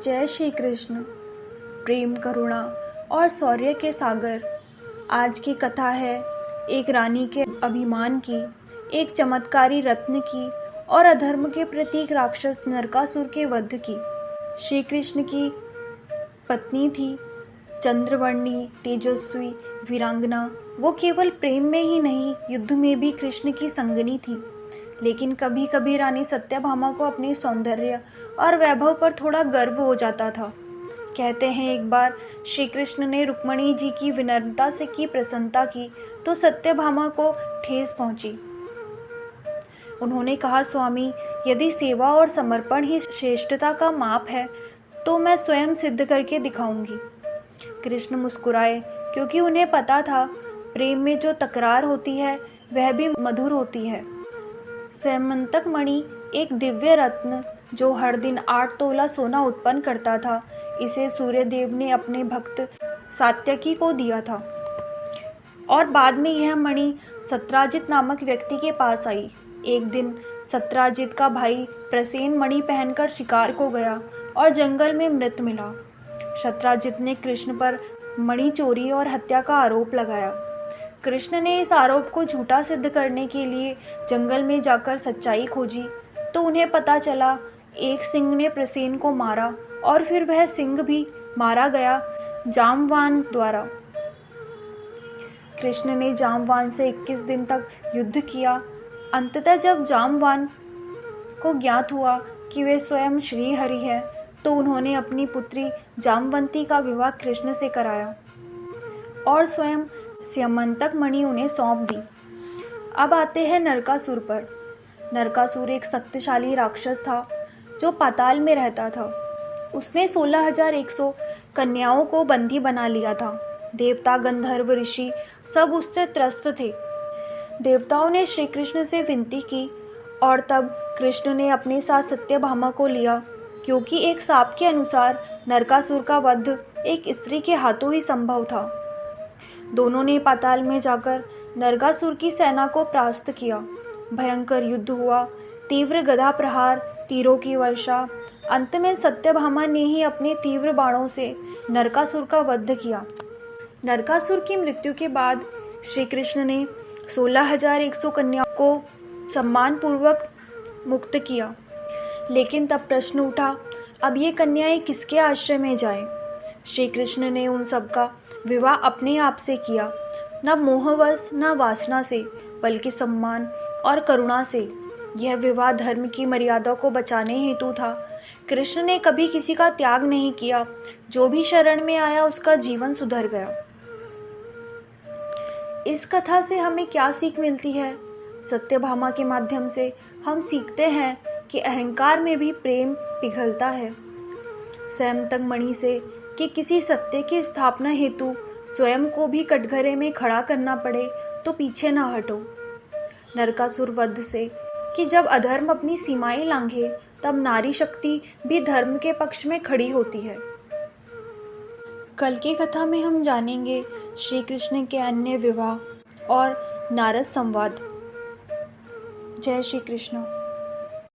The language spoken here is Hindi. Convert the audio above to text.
जय श्री कृष्ण। प्रेम, करुणा और शौर्य के सागर। आज की कथा है एक रानी के अभिमान की, एक चमत्कारी रत्न की और अधर्म के प्रतीक राक्षस नरकासुर के वध की। श्री कृष्ण की पत्नी थी चंद्रवर्णी तेजस्वी वीरांगना। वो केवल प्रेम में ही नहीं, युद्ध में भी कृष्ण की संगनी थी। लेकिन कभी कभी रानी सत्यभामा को अपने सौंदर्य और वैभव पर थोड़ा गर्व हो जाता था। कहते हैं एक बार श्री कृष्ण ने रुक्मणी जी की विनम्रता से की प्रसन्नता की तो सत्यभामा को ठेस पहुंची। उन्होंने कहा, स्वामी, यदि सेवा और समर्पण ही श्रेष्ठता का माप है तो मैं स्वयं सिद्ध करके दिखाऊंगी। कृष्ण मुस्कुराए, क्योंकि उन्हें पता था प्रेम में जो तकरार होती है वह भी मधुर होती है। सैमंतक मणि एक दिव्य रत्न जो हर दिन 8 तोला सोना उत्पन्न करता था, इसे सूर्यदेव ने अपने भक्त सात्यकी को दिया था। और बाद में यह मणि सत्राजित नामक व्यक्ति के पास आई। एक दिन सत्राजित का भाई प्रसेन मणि पहनकर शिकार को गया और जंगल में मृत मिला। सत्राजित ने कृष्ण पर मणि चोरी और हत्या का आरोप लगाया। कृष्ण ने इस आरोप को झूठा सिद्ध करने के लिए जंगल में जाकर सच्चाई खोजी तो उन्हें पता चला एक सिंह ने प्रसेन को मारा और फिर वह सिंह भी मारा गया जामवान द्वारा। कृष्ण ने जामवान से 21 दिन तक युद्ध किया। अंततः जब जामवान को ज्ञात हुआ कि वे स्वयं श्री हरि हैं तो उन्होंने अपनी पुत्री जामवंती का विवाह कृष्ण से कराया और स्वयं स्यमंतक मणि उन्हें सौंप दी। अब आते हैं नरकासुर पर। नरकासुर एक शक्तिशाली राक्षस था जो पाताल में रहता था। उसने 16,100 कन्याओं को बंदी बना लिया था। देवता, गंधर्व, ऋषि सब उससे त्रस्त थे। देवताओं ने श्री कृष्ण से विनती की और तब कृष्ण ने अपने साथ सत्यभामा को लिया, क्योंकि एक शाप के अनुसार नरकासुर का वध एक स्त्री के हाथों ही संभव था। दोनों ने पाताल में जाकर नरकासुर की सेना को परास्त किया। भयंकर युद्ध हुआ, तीव्र गदा प्रहार, तीरों की वर्षा। अंत में सत्यभामा ने ही अपने तीव्र बाणों से नरकासुर का वध किया। नरकासुर की मृत्यु के बाद श्री कृष्ण ने 16,100 कन्याओं को सम्मानपूर्वक मुक्त किया। लेकिन तब प्रश्न उठा, अब ये कन्याएं किसके आश्रय में जाएं? श्री कृष्ण ने उन सबका विवाह अपने आप से किया, न मोहवश न वासना से, बल्कि सम्मान और करुणा से। यह विवाह धर्म की मर्यादा को बचाने हेतु था। कृष्ण ने कभी किसी का त्याग नहीं किया। जो भी शरण में आया उसका जीवन सुधर गया। इस कथा से हमें क्या सीख मिलती है? सत्यभामा के माध्यम से हम सीखते हैं कि अहंकार में भी प्रेम पिघलता है। सैमंतक मणि से कि किसी सत्य की स्थापना हेतु स्वयं को भी कटघरे में खड़ा करना पड़े तो पीछे ना हटो। नरकासुर वध से कि जब अधर्म अपनी सीमाएं लांघे तब नारी शक्ति भी धर्म के पक्ष में खड़ी होती है। कल की कथा में हम जानेंगे श्री कृष्ण के अन्य विवाह और नारद संवाद। जय श्री कृष्ण।